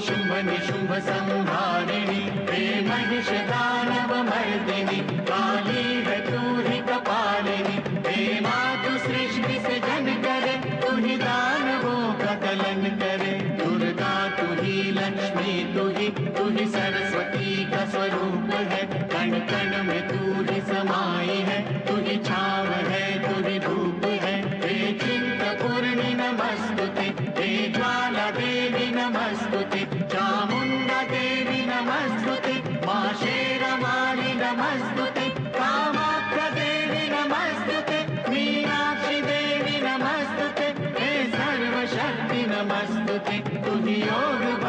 शुंभ निशुंभ संहारिणी, हे महिष दानव मर्दिनी, काली है तू ही कपालिनी। हे मातु सृष्टि से जन करे, तू ही दानवों का दलन करे। दुर्गा तू ही लक्ष्मी तू ही सरस्वती का स्वरूप है। कण कण में तू ही समाई है, तू ही छाव है, तू ही धूप है। हे चिंतपूर्णि नमस्तुते, हे ज्वाला देवी नमस्तुते, चामुंडा देवी नमस्तुते, मां शेरवाली नमस्तुते, कामाख्या देवी नमस्तुते, मीनाक्षी देवी नमस्तुते, हे सर्वशक्ति नमस्तुते। तू ही योग